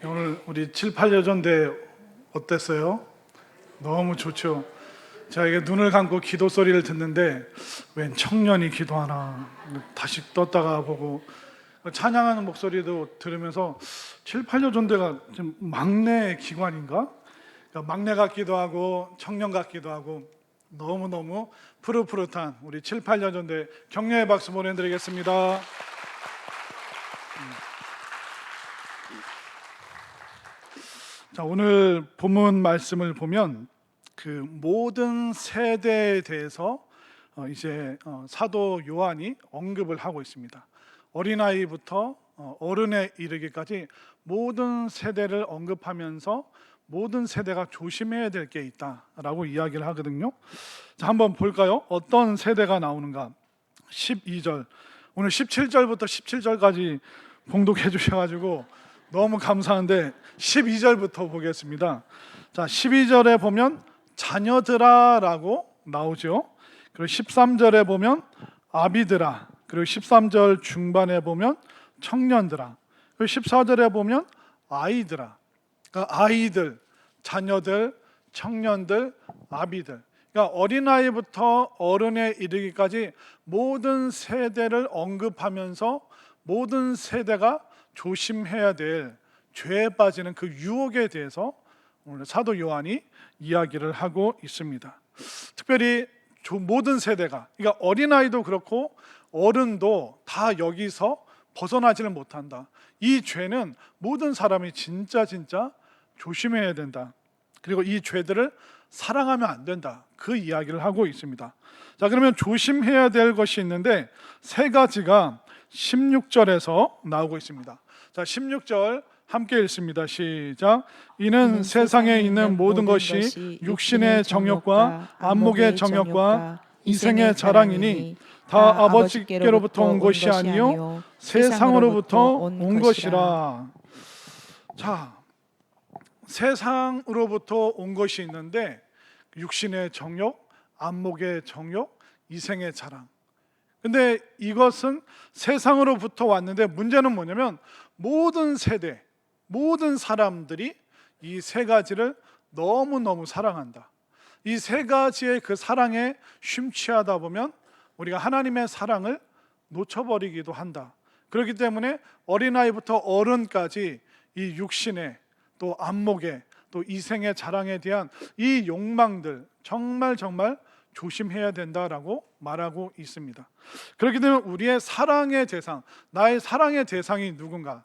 오늘 우리 7, 8여전대 어땠어요? 너무 좋죠. 제가 이게 눈을 감고 기도 소리를 듣는데 웬 청년이 기도하나 다시 떴다가 보고 찬양하는 목소리도 들으면서 7, 8여전대가 좀 막내 기관인가? 그러니까 막내 같기도 하고 청년 같기도 하고 너무너무 푸릇푸릇한 우리 7, 8여전대 격려의 박수 보내드리겠습니다. 자, 오늘 본문 말씀을 보면 그 모든 세대에 대해서 이제 사도 요한이 언급을 하고 있습니다. 어린아이부터 어른에 이르기까지 모든 세대를 언급하면서 모든 세대가 조심해야 될 게 있다라고 이야기를 하거든요. 자, 한번 볼까요? 어떤 세대가 나오는가? 12절, 오늘 17절부터 17절까지 봉독해 주셔가지고 너무 감사한데 12절부터 보겠습니다. 자, 12절에 보면 자녀들아 라고 나오죠. 그리고 13절에 보면 아비들아, 그리고 13절 중반에 보면 청년들아, 그리고 14절에 보면 아이들아. 그러니까 아이들, 자녀들, 청년들, 아비들. 그러니까 어린아이부터 어른에 이르기까지 모든 세대를 언급하면서 모든 세대가 조심해야 될 죄에 빠지는 그 유혹에 대해서 오늘 사도 요한이 이야기를 하고 있습니다. 특별히 모든 세대가, 그러니까 어린아이도 그렇고 어른도 다 여기서 벗어나지를 못한다. 이 죄는 모든 사람이 진짜 조심해야 된다. 그리고 이 죄들을 사랑하면 안 된다. 그 이야기를 하고 있습니다. 자, 그러면 조심해야 될 것이 있는데 세 가지가 16절에서 나오고 있습니다. 자, 16절 함께 읽습니다. 시작. 이는 세상에 있는 모든 것이 육신의 정욕과 안목의 정욕과 이생의 자랑이니 다 아버지께로부터 온 것이 아니요 세상으로부터 온 것이라. 자, 세상으로부터 온 것이 있는데 육신의 정욕, 안목의 정욕, 이생의 자랑. 근데 이것은 세상으로부터 왔는데 문제는 뭐냐면 모든 세대, 모든 사람들이 이 세 가지를 너무너무 사랑한다. 이 세 가지의 그 사랑에 심취하다 보면 우리가 하나님의 사랑을 놓쳐버리기도 한다. 그렇기 때문에 어린아이부터 어른까지 이 육신의 또 안목의 또 이생의 자랑에 대한 이 욕망들 정말 조심해야 된다라고 말하고 있습니다. 그렇기 때문에 우리의 사랑의 대상, 나의 사랑의 대상이 누군가?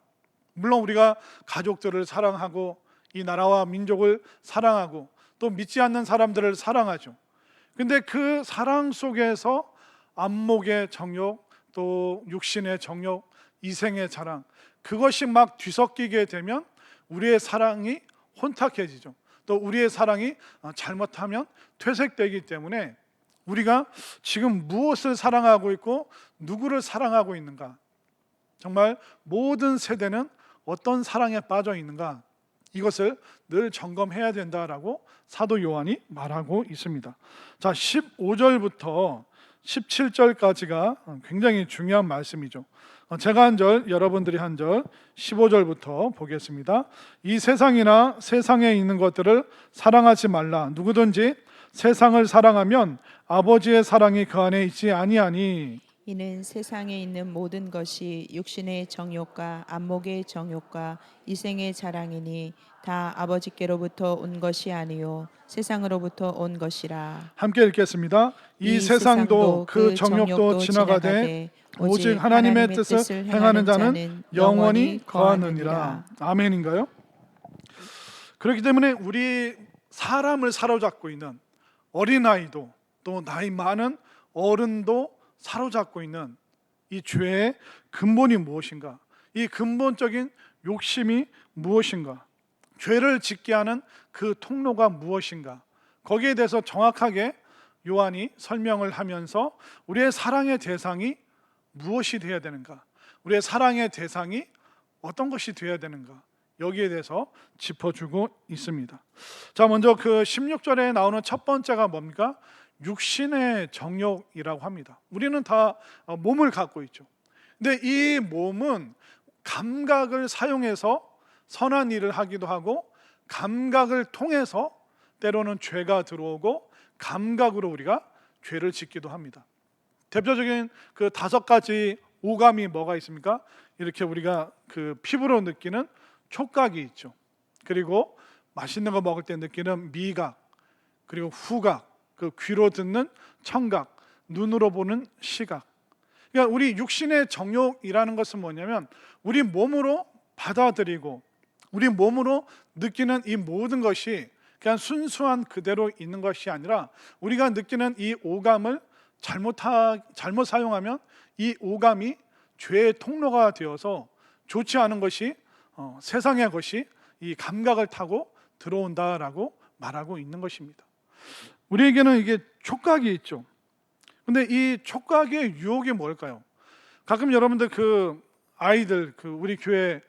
물론 우리가 가족들을 사랑하고 이 나라와 민족을 사랑하고 또 믿지 않는 사람들을 사랑하죠. 근데 그 사랑 속에서 안목의 정욕, 또 육신의 정욕, 이생의 자랑, 그것이 막 뒤섞이게 되면 우리의 사랑이 혼탁해지죠. 또 우리의 사랑이 잘못하면 퇴색되기 때문에 우리가 지금 무엇을 사랑하고 있고 누구를 사랑하고 있는가, 정말 모든 세대는 어떤 사랑에 빠져 있는가, 이것을 늘 점검해야 된다라고 사도 요한이 말하고 있습니다. 자, 15절부터 17절까지가 굉장히 중요한 말씀이죠. 제가 한 절, 여러분들이 한 절, 15절부터 보겠습니다. 이 세상이나 세상에 있는 것들을 사랑하지 말라. 누구든지 세상을 사랑하면 아버지의 사랑이 그 안에 있지 아니하니. 이는 세상에 있는 모든 것이 육신의 정욕과 안목의 정욕과 이생의 자랑이니 다 아버지께로부터 온 것이 아니요 세상으로부터 온 것이라. 함께 읽겠습니다. 이 세상도 그 정욕도 지나가되 오직 하나님의 뜻을 행하는 자는 영원히 거하느니라. 아멘인가요? 그렇기 때문에 우리 사람을 사로잡고 있는 어린아이도 또 나이 많은 어른도 사로잡고 있는 이 죄의 근본이 무엇인가? 이 근본적인 욕심이 무엇인가? 죄를 짓게 하는 그 통로가 무엇인가? 거기에 대해서 정확하게 요한이 설명을 하면서 우리의 사랑의 대상이 무엇이 되어야 되는가? 우리의 사랑의 대상이 어떤 것이 되어야 되는가? 여기에 대해서 짚어주고 있습니다. 자, 먼저 그 16절에 나오는 첫 번째가 뭡니까? 육신의 정욕이라고 합니다. 우리는 다 몸을 갖고 있죠. 근데 이 몸은 감각을 사용해서 선한 일을 하기도 하고 감각을 통해서 때로는 죄가 들어오고 감각으로 우리가 죄를 짓기도 합니다. 대표적인 그 5가지 오감이 뭐가 있습니까? 이렇게 우리가 그 피부로 느끼는 촉각이 있죠. 그리고 맛있는 거 먹을 때 느끼는 미각, 그리고 후각, 그 귀로 듣는 청각, 눈으로 보는 시각. 그러니까 우리 육신의 정욕이라는 것은 뭐냐면 우리 몸으로 받아들이고 우리 몸으로 느끼는 이 모든 것이 그냥 순수한 그대로 있는 것이 아니라 우리가 느끼는 이 오감을 잘못 사용하면 이 오감이 죄의 통로가 되어서 좋지 않은 것이 세상의 것이 이 감각을 타고 들어온다라고 말하고 있는 것입니다. 우리에게는 이게 촉각이 있죠. 근데 이 촉각의 유혹이 뭘까요? 가끔 여러분들 그 아이들, 그 우리 교회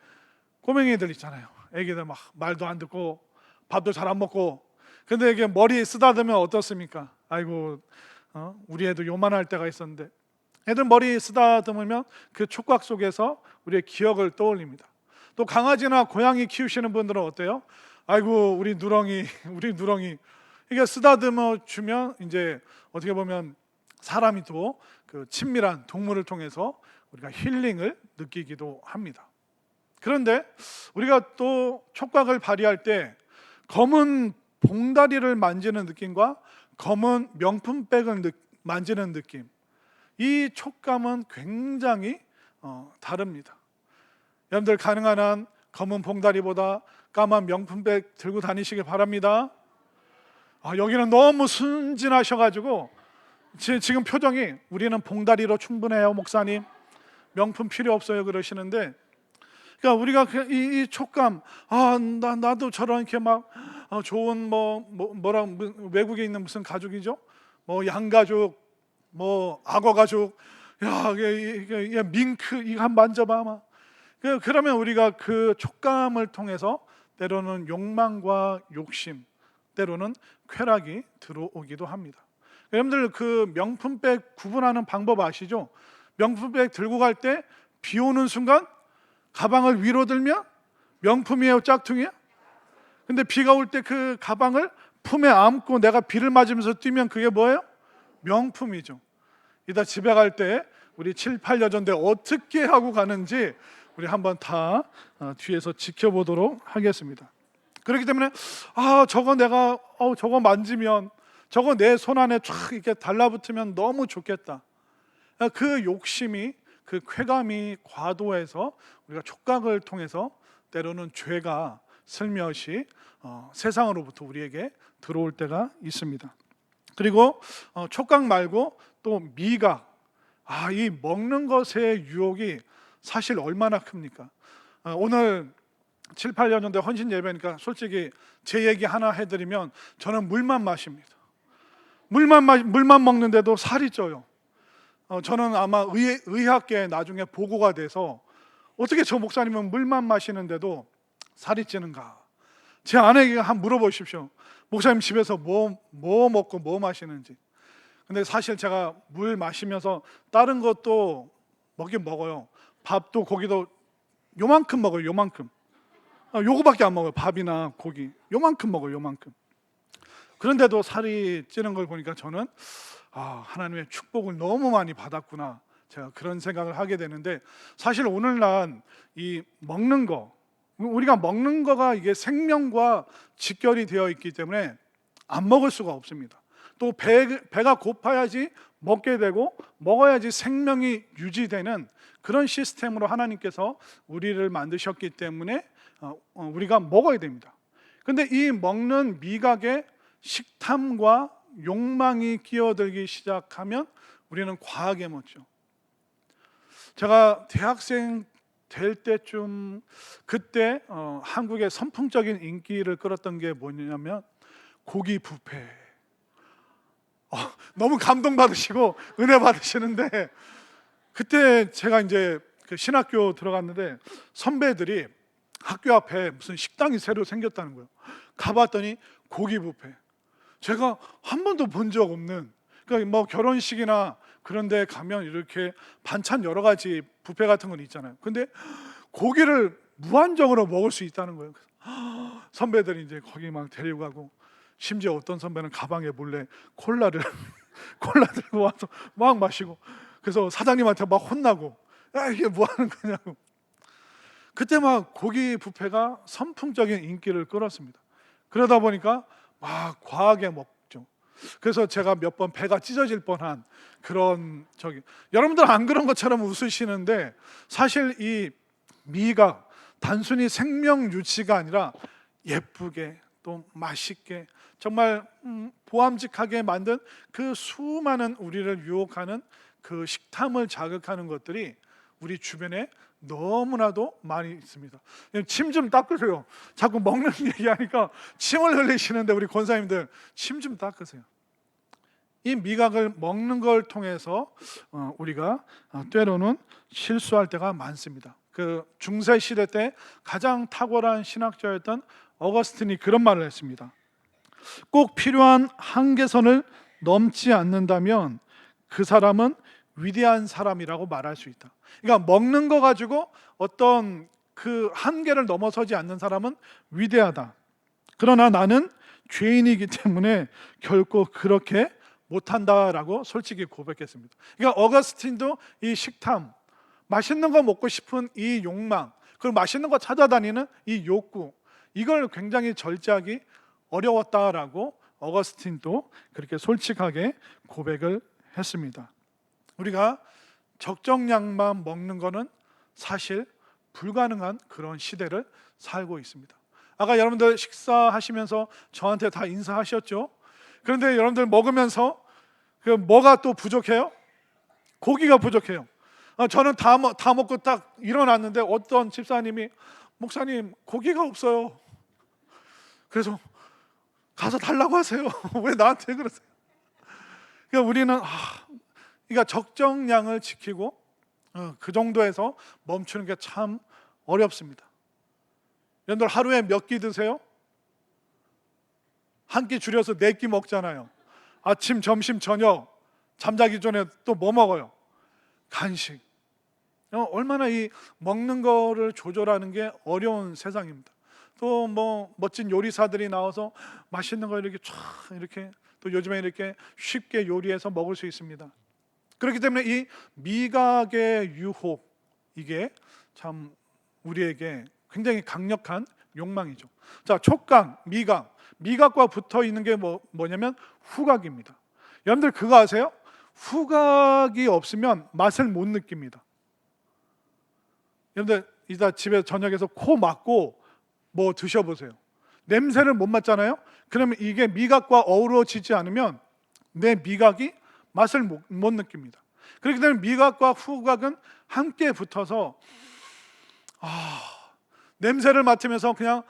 꼬맹이들 있잖아요. 애기들 막 말도 안 듣고 밥도 잘 안 먹고, 근데 이게 머리 쓰다듬으면 어떻습니까? 아이고, 우리 애도 요만할 때가 있었는데, 애들 머리 쓰다듬으면 그 촉각 속에서 우리의 기억을 떠올립니다. 또 강아지나 고양이 키우시는 분들은 어때요? 아이고, 우리 누렁이 이게 쓰다듬어 주면 이제 어떻게 보면 사람이 또 그 친밀한 동물을 통해서 우리가 힐링을 느끼기도 합니다. 그런데 우리가 또 촉각을 발휘할 때 검은 봉다리를 만지는 느낌과 검은 명품백을 만지는 느낌, 이 촉감은 굉장히 다릅니다. 여러분들 가능한 한 검은 봉다리보다 까만 명품백 들고 다니시길 바랍니다. 여기는 너무 순진하셔가지고 지금 표정이 우리는 봉다리로 충분해요 목사님, 명품 필요 없어요 그러시는데, 그러니까 우리가 이 촉감, 나도 저런 이렇게 막 좋은 외국에 있는 무슨 가죽이죠? 뭐 양가죽, 뭐 악어 가죽, 야 이게 밍크 이거 한번 만져봐 막. 그러면 우리가 그 촉감을 통해서 때로는 욕망과 욕심, 때로는 쾌락이 들어오기도 합니다. 여러분들 그 명품백 구분하는 방법 아시죠? 명품백 들고 갈 때 비 오는 순간 가방을 위로 들면 명품이에요, 짝퉁이에요? 근데 비가 올 때 그 가방을 품에 안고 내가 비를 맞으면서 뛰면 그게 뭐예요? 명품이죠. 이따 집에 갈 때 우리 7, 8년 전에 어떻게 하고 가는지 우리 한번 다 뒤에서 지켜보도록 하겠습니다. 그렇기 때문에 저거 내가 저거 만지면, 저거 내 손 안에 쫙 이렇게 달라붙으면 너무 좋겠다. 그 욕심이, 그 쾌감이 과도해서 우리가 촉각을 통해서 때로는 죄가 슬며시 세상으로부터 우리에게 들어올 때가 있습니다. 그리고 촉각 말고 또 미각, 이 먹는 것의 유혹이 사실 얼마나 큽니까? 오늘 7, 8년 전에 헌신 예배니까 솔직히 제 얘기 하나 해드리면 저는 물만 마십니다. 물만 먹는데도 살이 쪄요. 저는 아마 의학계에 나중에 보고가 돼서 어떻게 저 목사님은 물만 마시는데도 살이 찌는가? 제 아내에게 한번 물어보십시오. 목사님 집에서 뭐 먹고 뭐 마시는지. 근데 사실 제가 물 마시면서 다른 것도 먹긴 먹어요. 밥도 고기도 요만큼 먹어요. 요만큼. 요거밖에 안 먹어요. 밥이나 고기 요만큼 먹어요. 요만큼. 그런데도 살이 찌는 걸 보니까 저는 하나님의 축복을 너무 많이 받았구나, 제가 그런 생각을 하게 되는데, 사실 오늘날 이 먹는 거, 우리가 먹는 거가 이게 생명과 직결이 되어 있기 때문에 안 먹을 수가 없습니다. 또 배가 고파야지 먹게 되고 먹어야지 생명이 유지되는 그런 시스템으로 하나님께서 우리를 만드셨기 때문에 우리가 먹어야 됩니다. 근데 이 먹는 미각에 식탐과 욕망이 끼어들기 시작하면 우리는 과하게 먹죠. 제가 대학생 될 때쯤, 그때 한국의 선풍적인 인기를 끌었던 게 뭐냐면 고기 뷔페. 너무 감동받으시고 은혜 받으시는데, 그때 제가 이제 그 신학교 들어갔는데 선배들이 학교 앞에 무슨 식당이 새로 생겼다는 거예요. 가봤더니 고기 뷔페. 제가 한 번도 본 적 없는, 그러니까 뭐 결혼식이나 그런 데 가면 이렇게 반찬 여러 가지 뷔페 같은 건 있잖아요. 근데 고기를 무한정으로 먹을 수 있다는 거예요. 그래서 선배들이 이제 거기 막 데리고 가고, 심지어 어떤 선배는 가방에 몰래 콜라를 콜라 들고 와서 막 마시고, 그래서 사장님한테 막 혼나고, 야 이게 뭐 하는 거냐고. 그때 막 고기 뷔페가 선풍적인 인기를 끌었습니다. 그러다 보니까 막 과하게 먹죠. 그래서 제가 몇 번 배가 찢어질 뻔한 그런 여러분들 안 그런 것처럼 웃으시는데, 사실 이 미가 단순히 생명 유지가 아니라 예쁘게 또 맛있게 정말 보암직하게 만든 그 수많은 우리를 유혹하는 그 식탐을 자극하는 것들이 우리 주변에 너무나도 많이 있습니다. 침 좀 닦으세요. 자꾸 먹는 얘기하니까 침을 흘리시는데, 우리 권사님들 침 좀 닦으세요. 이 미각을 먹는 걸 통해서 우리가 때로는 실수할 때가 많습니다. 그 중세 시대 때 가장 탁월한 신학자였던 어거스틴이 그런 말을 했습니다. 꼭 필요한 한계선을 넘지 않는다면 그 사람은 위대한 사람이라고 말할 수 있다. 그러니까 먹는 거 가지고 어떤 그 한계를 넘어서지 않는 사람은 위대하다. 그러나 나는 죄인이기 때문에 결코 그렇게 못한다라고 솔직히 고백했습니다. 그러니까 어거스틴도 이 식탐, 맛있는 거 먹고 싶은 이 욕망, 그리고 맛있는 거 찾아다니는 이 욕구, 이걸 굉장히 절제하기 어려웠다라고 어거스틴도 그렇게 솔직하게 고백을 했습니다. 우리가 적정량만 먹는 거는 사실 불가능한 그런 시대를 살고 있습니다. 아까 여러분들 식사하시면서 저한테 다 인사하셨죠? 그런데 여러분들 먹으면서 그 뭐가 또 부족해요? 고기가 부족해요. 저는 다 먹고 딱 일어났는데 어떤 집사님이, 목사님 고기가 없어요. 그래서 가서 달라고 하세요. 왜 나한테 그러세요? 그러니까 우리는 그러니까 적정량을 지키고 그 정도에서 멈추는 게 참 어렵습니다. 여러분들 하루에 몇 끼 드세요? 한 끼 줄여서 4끼 먹잖아요. 아침, 점심, 저녁, 잠자기 전에 또 뭐 먹어요? 간식. 얼마나 이 먹는 거를 조절하는 게 어려운 세상입니다. 또 뭐 멋진 요리사들이 나와서 맛있는 거 이렇게 촤 이렇게, 또 요즘에 이렇게 쉽게 요리해서 먹을 수 있습니다. 그렇기 때문에 이 미각의 유혹, 이게 참 우리에게 굉장히 강력한 욕망이죠. 자, 촉각, 미각. 미각과 붙어 있는 게 뭐냐면 후각입니다. 여러분들 그거 아세요? 후각이 없으면 맛을 못 느낍니다. 여러분들 이따 집에 저녁에서 코 막고 뭐 드셔보세요. 냄새를 못 맡잖아요. 그러면 이게 미각과 어우러지지 않으면 내 미각이 맛을 못 느낍니다. 그렇기 때문에 미각과 후각은 함께 붙어서 냄새를 맡으면서 그냥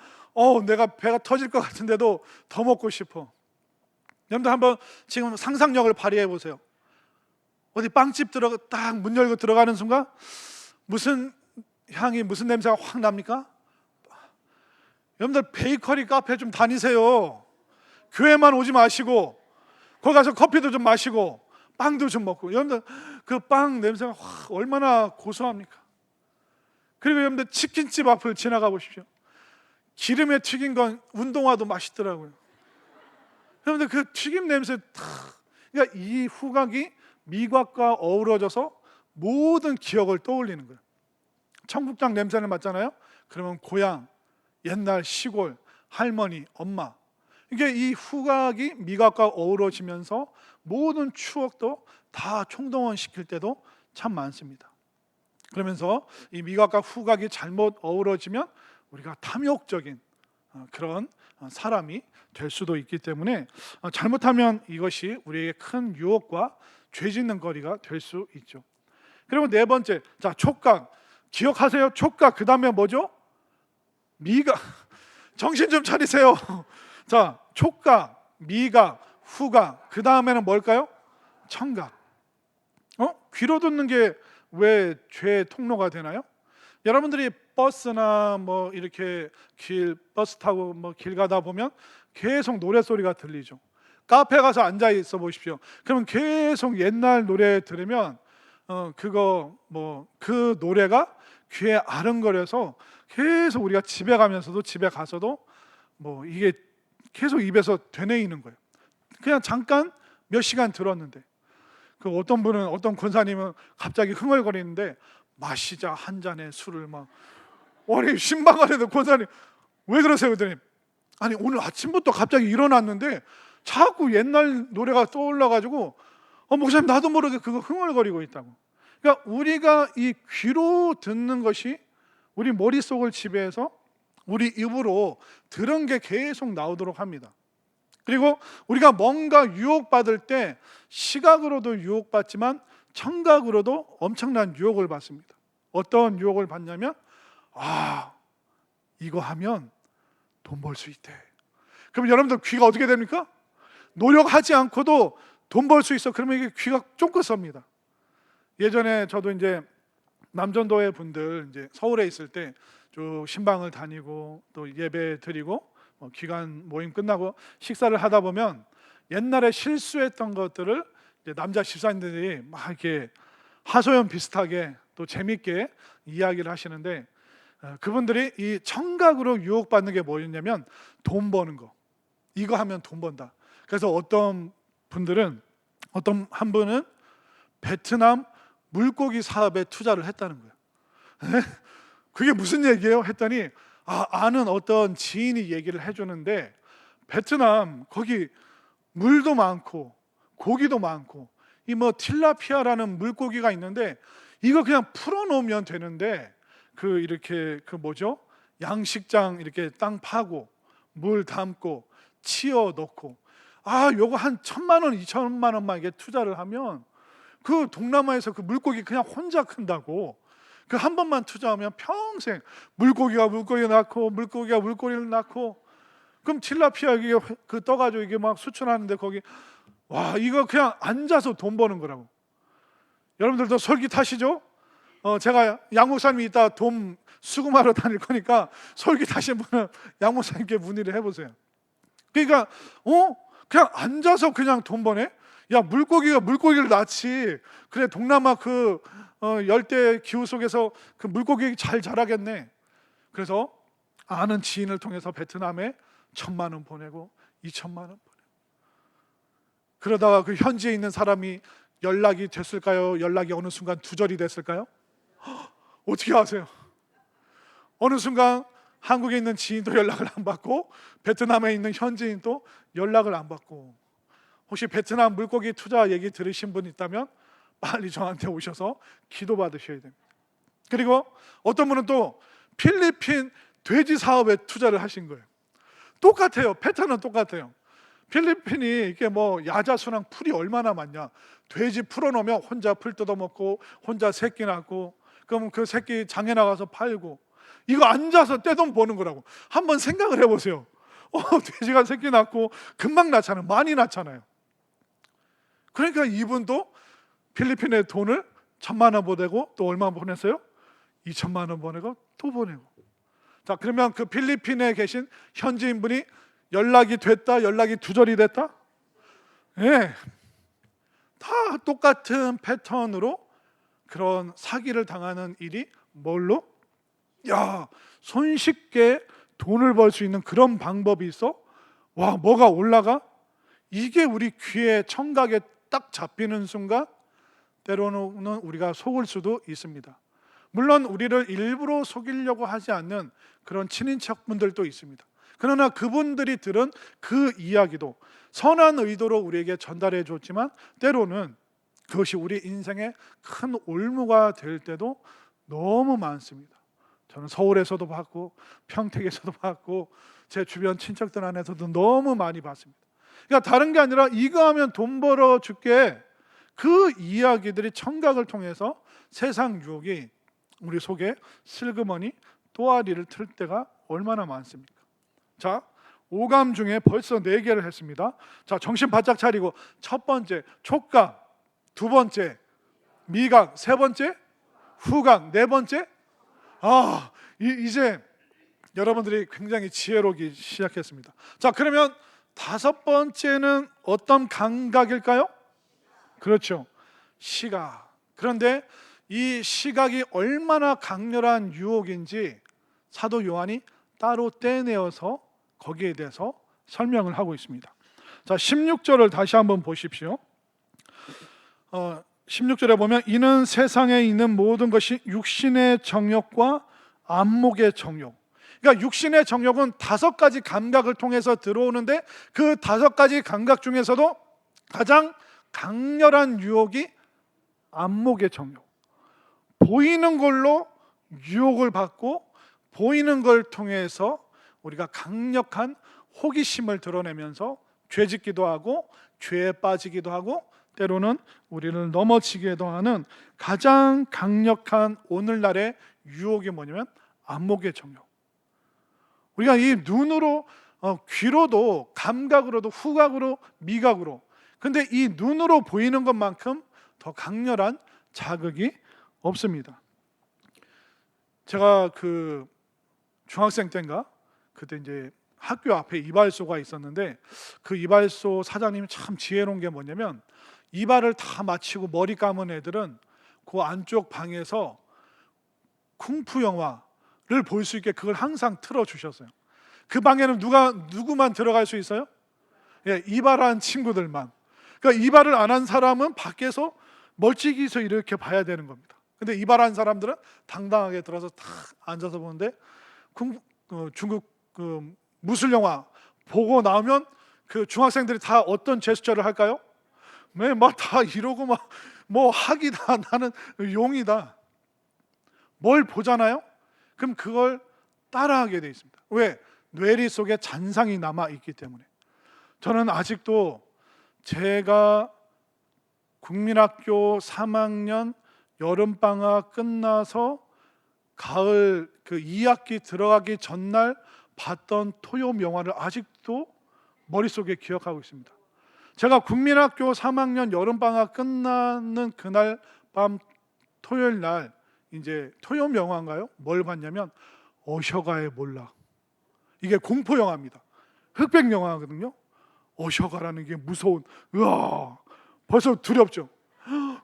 내가 배가 터질 것 같은데도 더 먹고 싶어. 여러분들 한번 지금 상상력을 발휘해 보세요. 어디 빵집 딱 문 열고 들어가는 순간 무슨 향이, 무슨 냄새가 확 납니까? 여러분들 베이커리 카페 좀 다니세요. 교회만 오지 마시고 거기 가서 커피도 좀 마시고 빵도 좀 먹고. 여러분들 그 빵 냄새가 확 얼마나 고소합니까? 그리고 여러분들 치킨집 앞을 지나가 보십시오. 기름에 튀긴 건 운동화도 맛있더라고요. 여러분들 그 튀김 냄새 그러니까 이 후각이 미각과 어우러져서 모든 기억을 떠올리는 거예요. 청국장 냄새를 맡잖아요. 그러면 고향, 옛날 시골, 할머니, 엄마. 이게 이 후각이 미각과 어우러지면서 모든 추억도 다 총동원시킬 때도 참 많습니다. 그러면서 이 미각과 후각이 잘못 어우러지면 우리가 탐욕적인 그런 사람이 될 수도 있기 때문에 잘못하면 이것이 우리에게 큰 유혹과 죄짓는 거리가 될 수 있죠. 그리고 네 번째, 자, 촉각. 기억하세요? 촉각, 그 다음에 뭐죠? 미각. 정신 좀 차리세요. 자, 촉각, 미각, 후각, 그 다음에는 뭘까요? 청각. 귀로 듣는 게 왜 죄의 통로가 되나요? 여러분들이 버스나 뭐 이렇게 버스 타고 뭐 길 가다 보면 계속 노래 소리가 들리죠. 카페 가서 앉아 있어 보십시오. 그러면 계속 옛날 노래 들으면 그 노래가 귀에 아른거려서 계속 우리가 집에 가면서도 집에 가서도 뭐 이게 계속 입에서 되뇌이는 거예요. 그냥 잠깐 몇 시간 들었는데 그 어떤 분은 어떤 권사님은 갑자기 흥얼거리는데 마시자 한 잔의 술을 막 아니 신방안에도 권사님 왜 그러세요? 그랬더니 아니 오늘 아침부터 갑자기 일어났는데 자꾸 옛날 노래가 떠올라가지고 목사님 나도 모르게 그거 흥얼거리고 있다고. 그러니까 우리가 이 귀로 듣는 것이 우리 머릿속을 지배해서 우리 입으로 들은 게 계속 나오도록 합니다. 그리고 우리가 뭔가 유혹받을 때 시각으로도 유혹받지만 청각으로도 엄청난 유혹을 받습니다. 어떤 유혹을 받냐면 이거 하면 돈 벌 수 있대. 그럼 여러분들 귀가 어떻게 됩니까? 노력하지 않고도 돈 벌 수 있어. 그러면 이게 귀가 쫑긋 섭니다. 예전에 저도 이제 남전도회 분들 이제 서울에 있을 때 쭉 신방을 다니고 또 예배 드리고 기간 모임 끝나고 식사를 하다 보면 옛날에 실수했던 것들을 이제 남자 집사님들이 막 이렇게 하소연 비슷하게 또 재밌게 이야기를 하시는데 그분들이 이 청각으로 유혹받는 게 뭐였냐면 돈 버는 거. 이거 하면 돈 번다. 그래서 어떤 한 분은 베트남 물고기 사업에 투자를 했다는 거예요. 그게 무슨 얘기예요? 했더니 아는 어떤 지인이 얘기를 해주는데 베트남 거기 물도 많고 고기도 많고 이 뭐 틸라피아라는 물고기가 있는데 이거 그냥 풀어놓으면 되는데 이렇게 양식장 이렇게 땅 파고 물 담고 치어 넣고 요거 한 1,000만 원, 2,000만 원만 이게 투자를 하면 그 동남아에서 그 물고기 그냥 혼자 큰다고. 그 한 번만 투자하면 평생 물고기가 물고기 낳고 물고기가 물고기를 낳고 그럼 틸라피아 이게 떠가지고 이게 막 수출하는데 거기 이거 그냥 앉아서 돈 버는 거라고. 여러분들도 솔깃하시죠? 제가 양 목사님이 이따 돈 수금하러 다닐 거니까 솔깃하신 분은 양 목사님께 문의를 해보세요. 그러니까 그냥 앉아서 그냥 돈 버네? 야 물고기가 물고기를 낳지. 그래 동남아 열대 기후 속에서 그 물고기 잘 자라겠네. 그래서 아는 지인을 통해서 베트남에 1,000만 원 보내고 2,000만 원 보내고 그러다가 그 현지에 있는 사람이 연락이 됐을까요? 연락이 어느 순간 두절이 됐을까요? 어떻게 아세요? 어느 순간 한국에 있는 지인도 연락을 안 받고 베트남에 있는 현지인도 연락을 안 받고. 혹시 베트남 물고기 투자 얘기 들으신 분 있다면 빨리 저한테 오셔서 기도 받으셔야 됩니다. 그리고 어떤 분은 또 필리핀 돼지 사업에 투자를 하신 거예요. 똑같아요. 패턴은 똑같아요. 필리핀이 이게 야자수랑 풀이 얼마나 많냐. 돼지 풀어놓으면 혼자 풀 뜯어먹고 혼자 새끼 낳고 그럼 그 새끼 장에 나가서 팔고 이거 앉아서 떼돈 버는 거라고. 한번 생각을 해보세요. 돼지가 새끼 낳고 금방 낳잖아요. 많이 낳잖아요. 그러니까 이분도 필리핀에 돈을 1,000만 원 보내고 또 얼마 보냈어요? 2,000만 원 보내고 또 보내고. 자 그러면 그 필리핀에 계신 현지인분이 연락이 됐다? 연락이 두절이 됐다? 네. 다 똑같은 패턴으로 그런 사기를 당하는 일이 뭘로? 손쉽게 돈을 벌 수 있는 그런 방법이 있어? 뭐가 올라가? 이게 우리 귀에 청각에 딱 잡히는 순간 때로는 우리가 속을 수도 있습니다. 물론 우리를 일부러 속이려고 하지 않는 그런 친인척분들도 있습니다. 그러나 그분들이 들은 그 이야기도 선한 의도로 우리에게 전달해 줬지만 때로는 그것이 우리 인생의 큰 올무가 될 때도 너무 많습니다. 저는 서울에서도 봤고 평택에서도 봤고 제 주변 친척들 안에서도 너무 많이 봤습니다. 그러니까 다른 게 아니라 이거 하면 돈 벌어 줄게. 그 이야기들이 청각을 통해서 세상 유혹이 우리 속에 슬그머니 또아리를 틀 때가 얼마나 많습니까? 자, 오감 중에 벌써 4개를 했습니다. 자, 정신 바짝 차리고 첫 번째 촉각, 두 번째 미각, 세 번째 후각, 네 번째 이제 여러분들이 굉장히 지혜로기 시작했습니다. 자, 그러면 다섯 번째는 어떤 감각일까요? 그렇죠. 시각. 그런데 이 시각이 얼마나 강렬한 유혹인지 사도 요한이 따로 떼내어서 거기에 대해서 설명을 하고 있습니다. 자, 16절을 다시 한번 보십시오. 16절에 보면 이는 세상에 있는 모든 것이 육신의 정욕과 안목의 정욕. 그러니까 육신의 정욕은 5가지 감각을 통해서 들어오는데 그 5가지 감각 중에서도 가장 강렬한 유혹이 안목의 정욕. 보이는 걸로 유혹을 받고 보이는 걸 통해서 우리가 강력한 호기심을 드러내면서 죄짓기도 하고 죄에 빠지기도 하고 때로는 우리를 넘어지기도 하는 가장 강력한 오늘날의 유혹이 뭐냐면 안목의 정욕. 우리가 이 눈으로 귀로도 감각으로도 후각으로 미각으로 근데 이 눈으로 보이는 것만큼 더 강렬한 자극이 없습니다. 제가 그 중학생 때인가 그때 이제 학교 앞에 이발소가 있었는데 그 이발소 사장님이 참 지혜로운 게 뭐냐면 이발을 다 마치고 머리 감은 애들은 그 안쪽 방에서 쿵푸 영화를 볼 수 있게 그걸 항상 틀어주셨어요. 그 방에는 누구만 들어갈 수 있어요? 예, 이발한 친구들만. 그러니까 이발을 안 한 사람은 밖에서 멀찍이서 이렇게 봐야 되는 겁니다. 근데 이발한 사람들은 당당하게 들어서 탁 앉아서 보는데 중국 그 무술 영화 보고 나오면 그 중학생들이 다 어떤 제스처를 할까요? 네, 막 다 이러고 막 뭐 학이다 나는 용이다. 뭘 보잖아요? 그럼 그걸 따라하게 돼 있습니다. 왜? 뇌리 속에 잔상이 남아 있기 때문에. 저는 아직도 제가 국민학교 3학년 여름방학 끝나서 가을 그 2학기 들어가기 전날 봤던 토요 영화를 아직도 머릿속에 기억하고 있습니다. 제가 국민학교 3학년 여름방학 끝나는 그날 밤 토요일 날 이제 토요 영화인가요? 뭘 봤냐면 어셔가의 몰락. 이게 공포 영화입니다. 흑백 영화거든요. 어셔가라는 게 무서운 으아 벌써 두렵죠.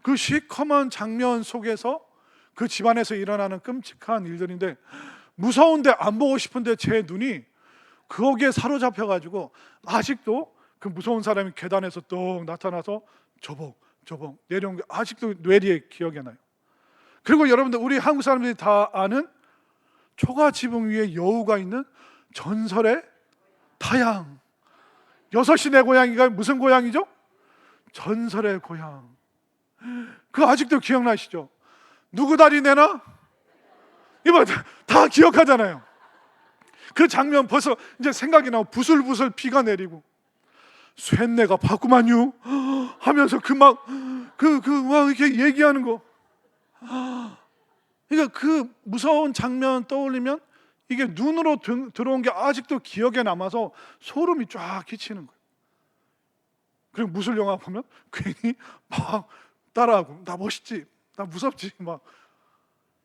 그 시커먼 장면 속에서 그 집안에서 일어나는 끔찍한 일들인데 무서운데 안 보고 싶은데 제 눈이 거기에 사로잡혀가지고 아직도 그 무서운 사람이 계단에서 뚝 나타나서 저벅 내려온 게 아직도 뇌리에 기억이 나요. 그리고 여러분들 우리 한국 사람들이 다 아는 초가 지붕 위에 여우가 있는 전설의 타양. 6시 내 고향이가 무슨 고향이죠? 전설의 고향. 그 아직도 기억나시죠? 누구 다리 내나? 이거 다 기억하잖아요. 그 장면 벌써 이제 생각이 나고 부슬부슬 비가 내리고 쇳내가 봤구만요 하면서 막 이렇게 얘기하는 거. 그러니까 그 무서운 장면 떠올리면 이게 눈으로 들어온 게 아직도 기억에 남아서 소름이 쫙 끼치는 거예요. 그리고 무술 영화 보면 괜히 막 따라하고 나 멋있지, 나 무섭지 막.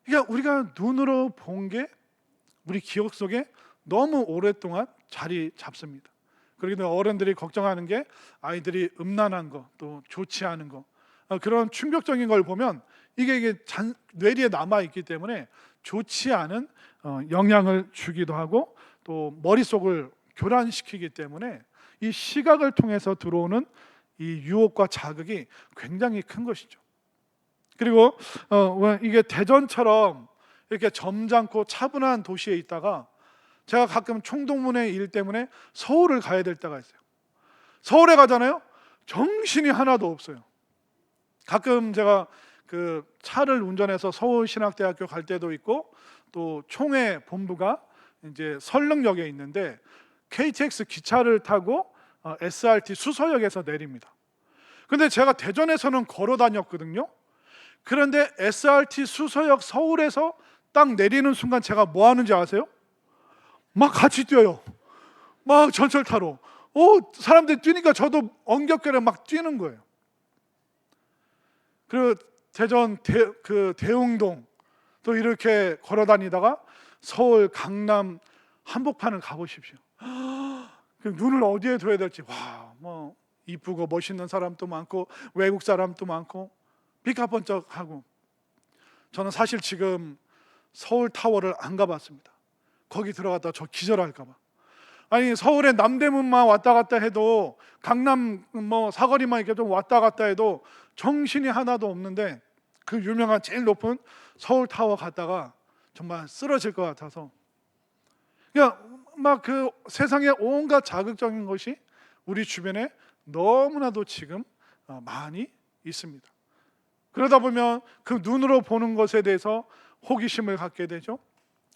그러니까 우리가 눈으로 본 게 우리 기억 속에 너무 오랫동안 자리 잡습니다. 그리고 어른들이 걱정하는 게 아이들이 음란한 거, 또 좋지 않은 거, 그런 충격적인 걸 보면 이게 뇌리에 남아 있기 때문에 좋지 않은 영향을 주기도 하고 또 머릿속을 교란시키기 때문에 이 시각을 통해서 들어오는 이 유혹과 자극이 굉장히 큰 것이죠. 그리고 이게 대전처럼 이렇게 점잖고 차분한 도시에 있다가 제가 가끔 총동문회 일 때문에 서울을 가야 될 때가 있어요. 서울에 가잖아요. 정신이 하나도 없어요. 가끔 제가 그 차를 운전해서 서울신학대학교 갈 때도 있고 또 총회 본부가 이제 설릉역에 있는데 KTX 기차를 타고 SRT 수서역에서 내립니다. 근데 제가 대전에서는 걸어 다녔거든요. 그런데 SRT 수서역 서울에서 딱 내리는 순간 제가 뭐 하는지 아세요? 막 같이 뛰어요. 막 전철 타러. 사람들이 뛰니까 저도 엉겹결에 막 뛰는 거예요. 그리고 대전 대흥동 또 이렇게 걸어 다니다가 서울 강남 한복판을 가보십시오. 눈을 어디에 둬야 될지 뭐 이쁘고 멋있는 사람도 많고 외국 사람도 많고 삐까번쩍하고 저는 사실 지금 서울 타워를 안 가봤습니다. 거기 들어갔다 저 기절할까 봐. 아니 서울의 남대문만 왔다 갔다 해도 강남 뭐 사거리만 이렇게 좀 왔다 갔다 해도 정신이 하나도 없는데 그 유명한 제일 높은 서울 타워 갔다가 정말 쓰러질 것 같아서 그냥 막 그 세상의 온갖 자극적인 것이 우리 주변에 너무나도 지금 많이 있습니다. 그러다 보면 그 눈으로 보는 것에 대해서 호기심을 갖게 되죠.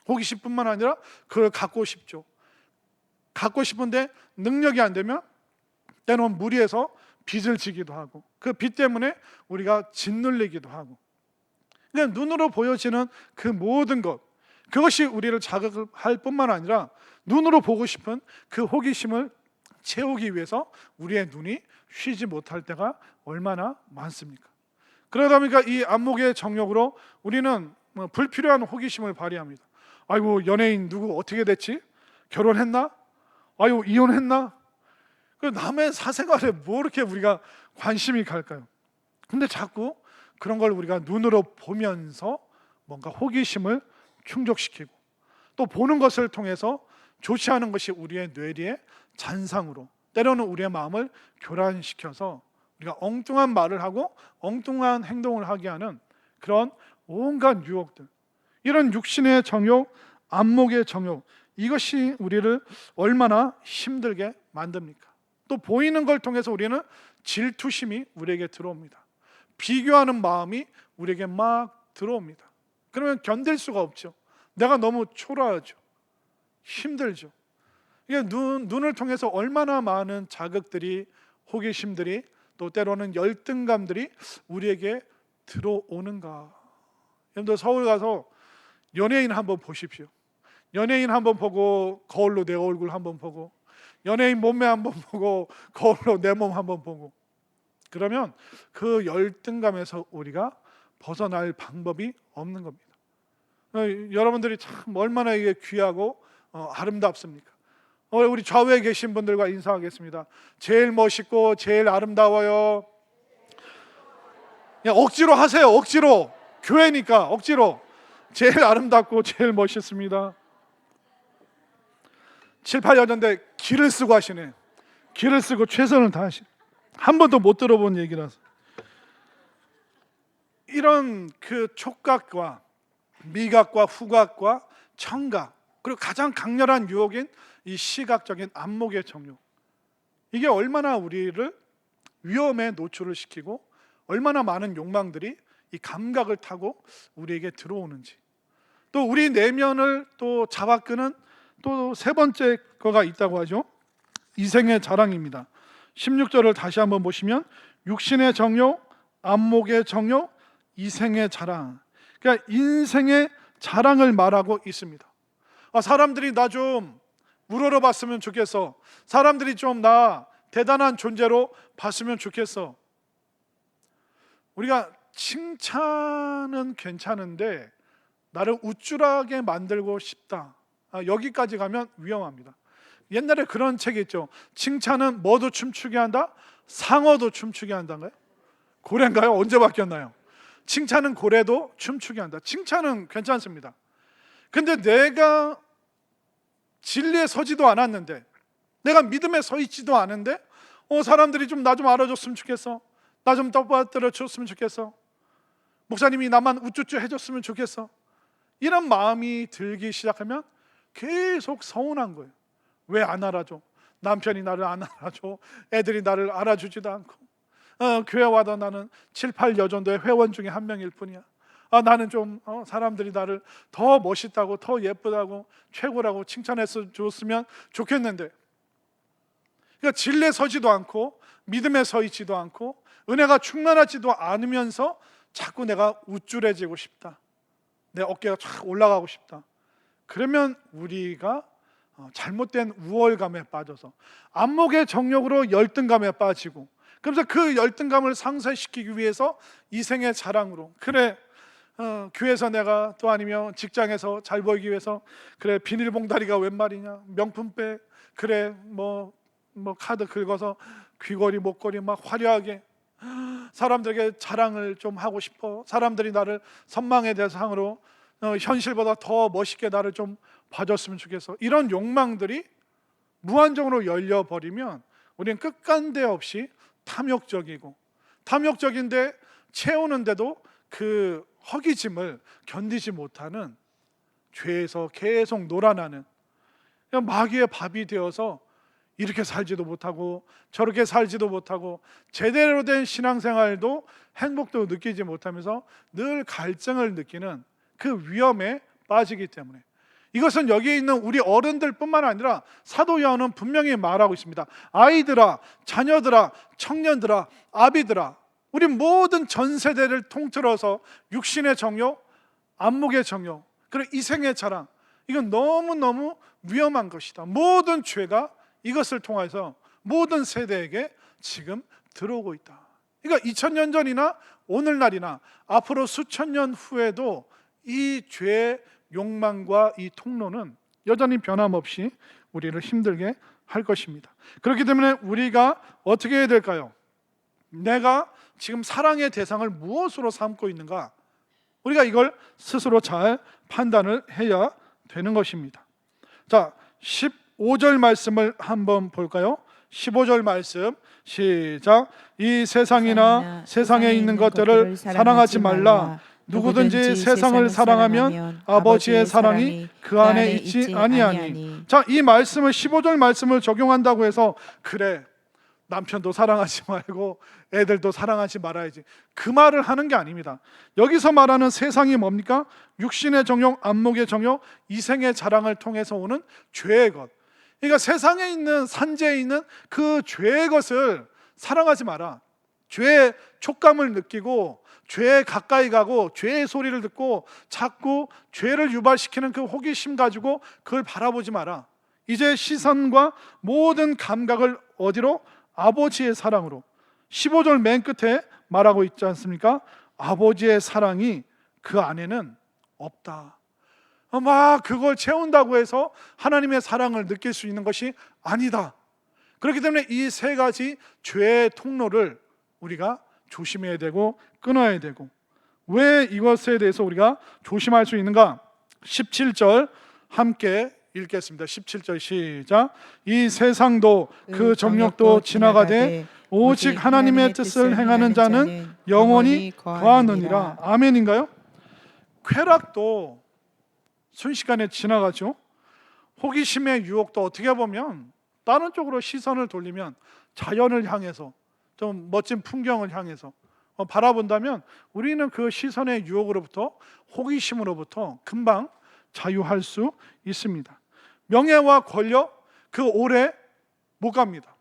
호기심뿐만 아니라 그걸 갖고 싶죠. 갖고 싶은데 능력이 안 되면 때로는 무리해서 빚을 지기도 하고 그 빚 때문에 우리가 짓눌리기도 하고 그냥 눈으로 보여지는 그 모든 것 그것이 우리를 자극할 뿐만 아니라 눈으로 보고 싶은 그 호기심을 채우기 위해서 우리의 눈이 쉬지 못할 때가 얼마나 많습니까? 그러다 보니까 이 안목의 정욕으로 우리는 불필요한 호기심을 발휘합니다. 아이고 연예인 누구 어떻게 됐지? 결혼했나? 아이고 이혼했나? 그 남의 사생활에 뭐 이렇게 우리가 관심이 갈까요? 근데 자꾸 그런 걸 우리가 눈으로 보면서 뭔가 호기심을 충족시키고 또 보는 것을 통해서 좋지 않은 것이 우리의 뇌리에 잔상으로 때로는 우리의 마음을 교란시켜서 우리가 엉뚱한 말을 하고 엉뚱한 행동을 하게 하는 그런 온갖 유혹들 이런 육신의 정욕, 안목의 정욕 이것이 우리를 얼마나 힘들게 만듭니까? 또 보이는 걸 통해서 우리는 질투심이 우리에게 들어옵니다. 비교하는 마음이 우리에게 막 들어옵니다. 그러면 견딜 수가 없죠. 내가 너무 초라하죠. 힘들죠. 이게 눈을 통해서 얼마나 많은 자극들이 호기심들이 또 때로는 열등감들이 우리에게 들어오는가. 여러분들 서울 가서 연예인 한번 보십시오. 연예인 한번 보고 거울로 내 얼굴 한번 보고 연예인 몸매 한번 보고 거울로 내 몸 한번 보고 그러면 그 열등감에서 우리가 벗어날 방법이 없는 겁니다. 여러분들이 참 얼마나 이게 귀하고 아름답습니까? 우리 좌우에 계신 분들과 인사하겠습니다. 제일 멋있고 제일 아름다워요. 그냥 억지로 하세요. 억지로. 교회니까 억지로. 제일 아름답고 제일 멋있습니다. 7, 8년 전에 기를 쓰고 하시네. 기를 쓰고 최선을 다하시네. 한 번도 못 들어본 얘기라서. 이런 그 촉각과 미각과 후각과 청각 그리고 가장 강렬한 유혹인 이 시각적인 안목의 정욕 이게 얼마나 우리를 위험에 노출을 시키고 얼마나 많은 욕망들이 이 감각을 타고 우리에게 들어오는지 또 우리 내면을 또 잡아끄는 또 세 번째 거가 있다고 하죠. 이생의 자랑입니다. 16절을 다시 한번 보시면 육신의 정욕, 안목의 정욕, 이생의 자랑 그러니까 인생의 자랑을 말하고 있습니다. 사람들이 나 좀 우러러 봤으면 좋겠어. 사람들이 좀 나 대단한 존재로 봤으면 좋겠어. 우리가 칭찬은 괜찮은데 나를 우쭐하게 만들고 싶다. 여기까지 가면 위험합니다. 옛날에 그런 책이 있죠. 칭찬은 뭐도 춤추게 한다? 상어도 춤추게 한다인가요? 고래인가요? 언제 바뀌었나요? 칭찬은 고래도 춤추게 한다. 칭찬은 괜찮습니다. 근데 내가 진리에 서지도 않았는데 내가 믿음에 서 있지도 않은데 사람들이 좀 나 좀 알아줬으면 좋겠어. 나 좀 떠받들어 줬으면 좋겠어. 목사님이 나만 우쭈쭈 해줬으면 좋겠어. 이런 마음이 들기 시작하면 계속 서운한 거예요. 왜 안 알아줘? 남편이 나를 안 알아줘. 애들이 나를 알아주지도 않고 교회 와도 나는 7, 8여전도의 회원 중에 한 명일 뿐이야. 나는 좀 사람들이 나를 더 멋있다고 더 예쁘다고 최고라고 칭찬해서 줬으면 좋겠는데 그러니까 진리에 서지도 않고 믿음에 서 있지도 않고 은혜가 충만하지도 않으면서 자꾸 내가 우쭐해지고 싶다. 내 어깨가 쫙 올라가고 싶다. 그러면 우리가 잘못된 우월감에 빠져서 안목의 정욕으로 열등감에 빠지고 그래서 그 열등감을 상쇄시키기 위해서 이생의 자랑으로 그래 교회에서 내가 또 아니면 직장에서 잘 보이기 위해서 그래 비닐봉다리가 웬 말이냐 명품백 그래 뭐 카드 긁어서 귀걸이 목걸이 막 화려하게 사람들에게 자랑을 좀 하고 싶어. 사람들이 나를 선망의 대상으로 현실보다 더 멋있게 나를 좀 봐줬으면 좋겠어. 이런 욕망들이 무한정으로 열려버리면 우리는 끝간데 없이 탐욕적이고, 탐욕적인데 채우는데도 그 허기짐을 견디지 못하는 죄에서 계속 놀아나는 그냥 마귀의 밥이 되어서 이렇게 살지도 못하고 저렇게 살지도 못하고 제대로 된 신앙생활도 행복도 느끼지 못하면서 늘 갈증을 느끼는 그 위험에 빠지기 때문에, 이것은 여기에 있는 우리 어른들뿐만 아니라 사도 요한은 분명히 말하고 있습니다. 아이들아, 자녀들아, 청년들아, 아비들아, 우리 모든 전 세대를 통틀어서 육신의 정욕, 안목의 정욕, 그리고 이생의 자랑, 이건 너무너무 위험한 것이다. 모든 죄가 이것을 통해서 모든 세대에게 지금 들어오고 있다. 그러니까 2000년 전이나 오늘날이나 앞으로 수천 년 후에도 이 죄의 욕망과 이 통로는 여전히 변함없이 우리를 힘들게 할 것입니다. 그렇기 때문에 우리가 어떻게 해야 될까요? 내가 지금 사랑의 대상을 무엇으로 삼고 있는가? 우리가 이걸 스스로 잘 판단을 해야 되는 것입니다. 자, 15절 말씀을 한번 볼까요? 15절 말씀 시작. 이 세상이나 세상에 있는 것들을 사랑하지 말라. 누구든지 세상을 사랑하면 아버지의 사랑이 그 안에 있지 아니하니. 자, 이 말씀을 15절 말씀을 적용한다고 해서 그래, 남편도 사랑하지 말고 애들도 사랑하지 말아야지, 그 말을 하는 게 아닙니다. 여기서 말하는 세상이 뭡니까? 육신의 정욕, 안목의 정욕, 이생의 자랑을 통해서 오는 죄의 것. 그러니까 세상에 있는, 산재에 있는 그 죄의 것을 사랑하지 마라. 죄의 촉감을 느끼고 죄에 가까이 가고 죄의 소리를 듣고 자꾸 죄를 유발시키는 그 호기심 가지고 그걸 바라보지 마라. 이제 시선과 모든 감각을 어디로? 아버지의 사랑으로. 15절 맨 끝에 말하고 있지 않습니까? 아버지의 사랑이 그 안에는 없다. 막 그걸 채운다고 해서 하나님의 사랑을 느낄 수 있는 것이 아니다. 그렇기 때문에 이 세 가지 죄의 통로를 우리가 조심해야 되고 끊어야 되고, 왜 이것에 대해서 우리가 조심할 수 있는가? 17절 함께 읽겠습니다. 17절 시작. 이 세상도 그 정욕도 지나가되 오직 하나님의 뜻을 행하는 자는 영원히 거하느니라. 아멘인가요? 쾌락도 순식간에 지나가죠. 호기심의 유혹도 어떻게 보면 다른 쪽으로 시선을 돌리면 자연을 향해서, 좀 멋진 풍경을 향해서 바라본다면 우리는 그 시선의 유혹으로부터, 호기심으로부터 금방 자유할 수 있습니다. 명예와 권력, 그 오래 못 갑니다.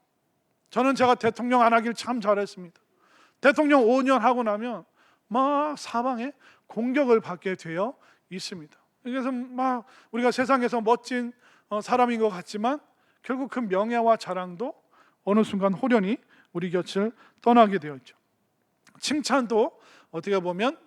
저는 제가 대통령 안 하길 참 잘했습니다. 대통령 5년 하고 나면 막 사방에 공격을 받게 되어 있습니다. 그래서 막 우리가 세상에서 멋진 사람인 것 같지만 결국 그 명예와 자랑도 어느 순간 호련히 우리 곁을 떠나게 되어 있죠. 칭찬도 어떻게 보면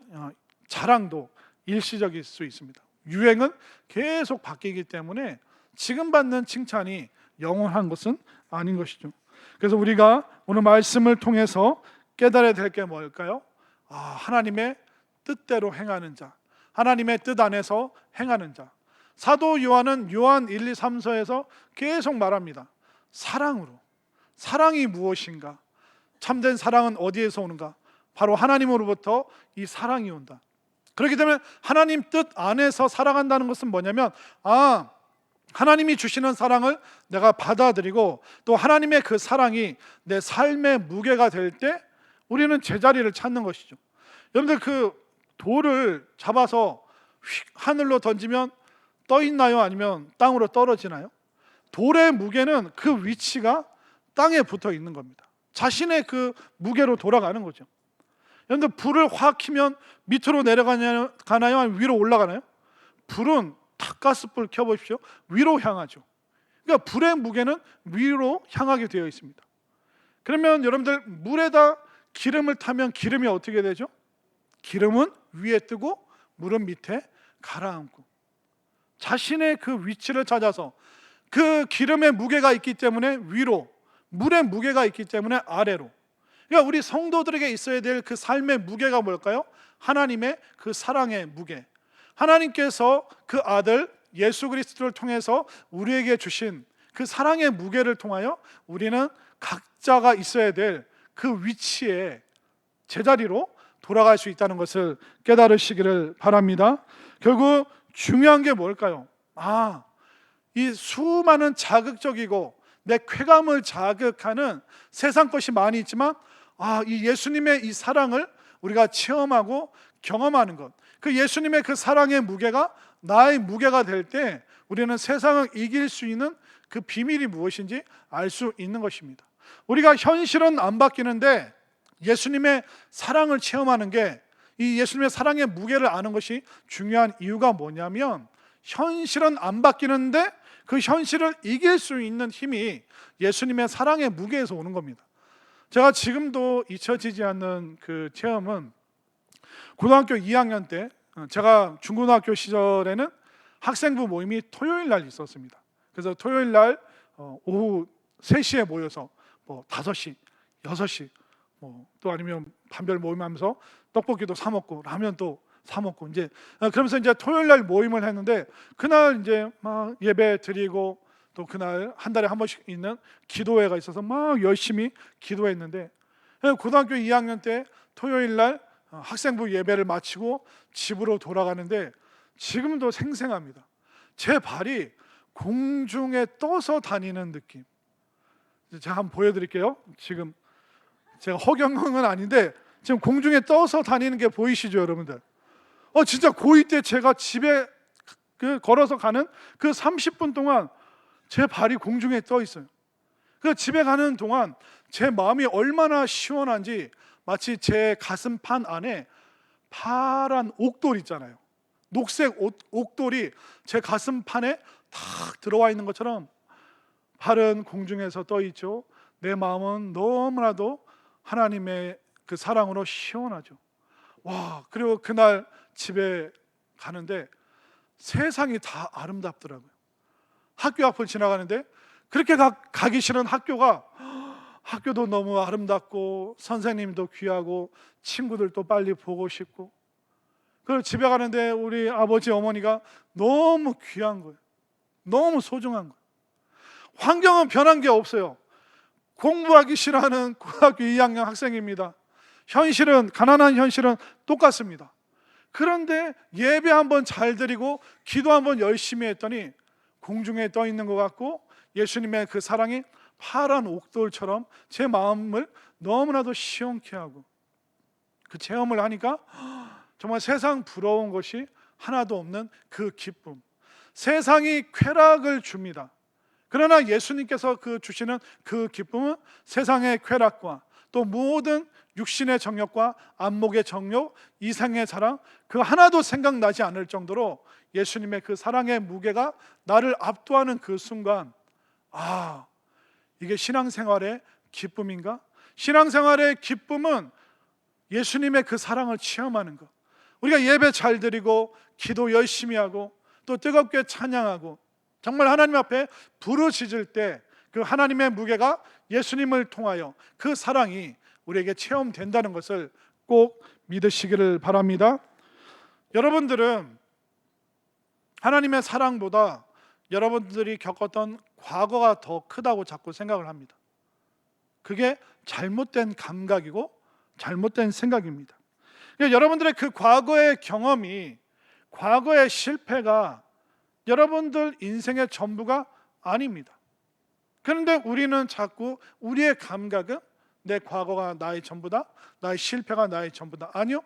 자랑도 일시적일 수 있습니다. 유행은 계속 바뀌기 때문에 지금 받는 칭찬이 영원한 것은 아닌 것이죠. 그래서 우리가 오늘 말씀을 통해서 깨달아야 될 게 뭘까요? 하나님의 뜻대로 행하는 자, 하나님의 뜻 안에서 행하는 자. 사도 요한은 요한 1, 2, 3서에서 계속 말합니다. 사랑으로. 사랑이 무엇인가? 참된 사랑은 어디에서 오는가? 바로 하나님으로부터 이 사랑이 온다. 그렇기 때문에 하나님 뜻 안에서 살아간다는 것은 뭐냐면, 하나님이 주시는 사랑을 내가 받아들이고 또 하나님의 그 사랑이 내 삶의 무게가 될 때 우리는 제자리를 찾는 것이죠. 여러분들 그 돌을 잡아서 하늘로 던지면 떠 있나요? 아니면 땅으로 떨어지나요? 돌의 무게는 그 위치가 땅에 붙어 있는 겁니다. 자신의 그 무게로 돌아가는 거죠. 여러분들 불을 확 켜면 밑으로 내려가나요? 아니면 위로 올라가나요? 불은 가스불 켜보십시오. 위로 향하죠. 그러니까 불의 무게는 위로 향하게 되어 있습니다. 그러면 여러분들 물에다 기름을 타면 기름이 어떻게 되죠? 기름은 위에 뜨고 물은 밑에 가라앉고, 자신의 그 위치를 찾아서 그 기름의 무게가 있기 때문에 위로, 물의 무게가 있기 때문에 아래로. 그러니까 우리 성도들에게 있어야 될 그 삶의 무게가 뭘까요? 하나님의 그 사랑의 무게. 하나님께서 그 아들 예수 그리스도를 통해서 우리에게 주신 그 사랑의 무게를 통하여 우리는 각자가 있어야 될 그 위치에, 제자리로 돌아갈 수 있다는 것을 깨달으시기를 바랍니다. 결국 중요한 게 뭘까요? 이 수많은 자극적이고 내 쾌감을 자극하는 세상 것이 많이 있지만 이 예수님의 이 사랑을 우리가 체험하고 경험하는 것, 그 예수님의 그 사랑의 무게가 나의 무게가 될 때 우리는 세상을 이길 수 있는 그 비밀이 무엇인지 알 수 있는 것입니다. 우리가 현실은 안 바뀌는데 예수님의 사랑을 체험하는 게, 이 예수님의 사랑의 무게를 아는 것이 중요한 이유가 뭐냐면, 현실은 안 바뀌는데 그 현실을 이길 수 있는 힘이 예수님의 사랑의 무게에서 오는 겁니다. 제가 지금도 잊혀지지 않는 그 체험은, 고등학교 2학년 때, 제가 중고등학교 시절에는 학생부 모임이 토요일 날 있었습니다. 그래서 토요일 날 오후 3시에 모여서 5시, 6시 또 아니면 반별 모임하면서 떡볶이도 사 먹고 라면도 사 먹고 그러면서 토요일 날 모임을 했는데, 그날 막 예배 드리고 또 그날 한 달에 한 번씩 있는 기도회가 있어서 막 열심히 기도했는데, 고등학교 2학년 때 토요일 날 학생부 예배를 마치고 집으로 돌아가는데 지금도 생생합니다. 제 발이 공중에 떠서 다니는 느낌. 제가 한번 보여드릴게요. 지금 제가 허경영은 아닌데 지금 공중에 떠서 다니는 게 보이시죠, 여러분들? 진짜 고2 때 제가 집에 걸어서 가는 그 30분 동안 제 발이 공중에 떠 있어요. 그 집에 가는 동안 제 마음이 얼마나 시원한지, 마치 제 가슴판 안에 파란 옥돌 있잖아요. 녹색 옥돌이 제 가슴판에 탁 들어와 있는 것처럼 발은 공중에서 떠 있죠. 내 마음은 너무나도 하나님의 그 사랑으로 시원하죠. 그리고 그날 집에 가는데 세상이 다 아름답더라고요. 학교 앞을 지나가는데 그렇게 가기 싫은 학교도 너무 아름답고 선생님도 귀하고 친구들도 빨리 보고 싶고, 그리고 집에 가는데 우리 아버지 어머니가 너무 귀한 거예요. 너무 소중한 거예요. 환경은 변한 게 없어요. 공부하기 싫어하는 고등학교 2학년 학생입니다. 가난한 현실은 똑같습니다. 그런데 예배 한번 잘 드리고 기도 한번 열심히 했더니 공중에 떠 있는 것 같고, 예수님의 그 사랑이 파란 옥돌처럼 제 마음을 너무나도 시원케 하고, 그 체험을 하니까 정말 세상 부러운 것이 하나도 없는 그 기쁨. 세상이 쾌락을 줍니다. 그러나 예수님께서 주시는 그 기쁨은 세상의 쾌락과 또 모든 육신의 정욕과 안목의 정욕, 이생의 자랑, 그 하나도 생각나지 않을 정도로 예수님의 그 사랑의 무게가 나를 압도하는 그 순간, 이게 신앙생활의 기쁨인가? 신앙생활의 기쁨은 예수님의 그 사랑을 체험하는 것. 우리가 예배 잘 드리고 기도 열심히 하고 또 뜨겁게 찬양하고 정말 하나님 앞에 부르짖을 때 그 하나님의 무게가 예수님을 통하여 그 사랑이 우리에게 체험된다는 것을 꼭 믿으시기를 바랍니다. 여러분들은 하나님의 사랑보다 여러분들이 겪었던 과거가 더 크다고 자꾸 생각을 합니다. 그게 잘못된 감각이고 잘못된 생각입니다. 그러니까 여러분들의 그 과거의 경험이, 과거의 실패가 여러분들 인생의 전부가 아닙니다. 그런데 우리는 자꾸 우리의 감각은 내 과거가 나의 전부다, 나의 실패가 나의 전부다. 아니요.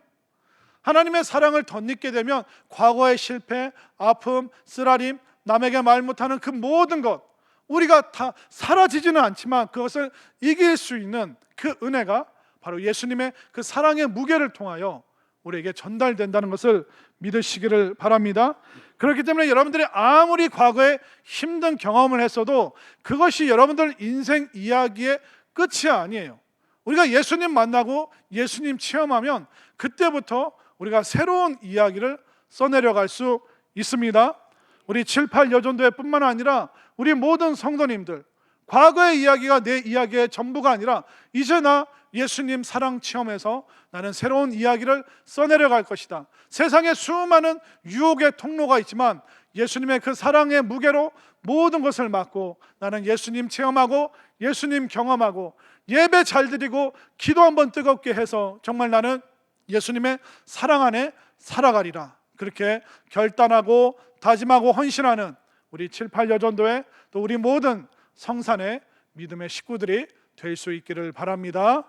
하나님의 사랑을 덧입게 되면 과거의 실패, 아픔, 쓰라림, 남에게 말 못하는 그 모든 것, 우리가 다 사라지지는 않지만 그것을 이길 수 있는 그 은혜가 바로 예수님의 그 사랑의 무게를 통하여 우리에게 전달된다는 것을 믿으시기를 바랍니다. 그렇기 때문에 여러분들이 아무리 과거에 힘든 경험을 했어도 그것이 여러분들 인생 이야기의 끝이 아니에요. 우리가 예수님 만나고 예수님 체험하면 그때부터 우리가 새로운 이야기를 써내려갈 수 있습니다. 우리 7, 8 여전도회 뿐만 아니라 우리 모든 성도님들, 과거의 이야기가 내 이야기의 전부가 아니라 이제 나 예수님 사랑 체험에서 나는 새로운 이야기를 써내려 갈 것이다. 세상에 수많은 유혹의 통로가 있지만 예수님의 그 사랑의 무게로 모든 것을 맡고 나는 예수님 체험하고 예수님 경험하고 예배 잘 드리고 기도 한번 뜨겁게 해서 정말 나는 예수님의 사랑 안에 살아가리라. 그렇게 결단하고 다짐하고 헌신하는 우리 7-8여전도회 또 우리 모든 성산의 믿음의 식구들이 될 수 있기를 바랍니다.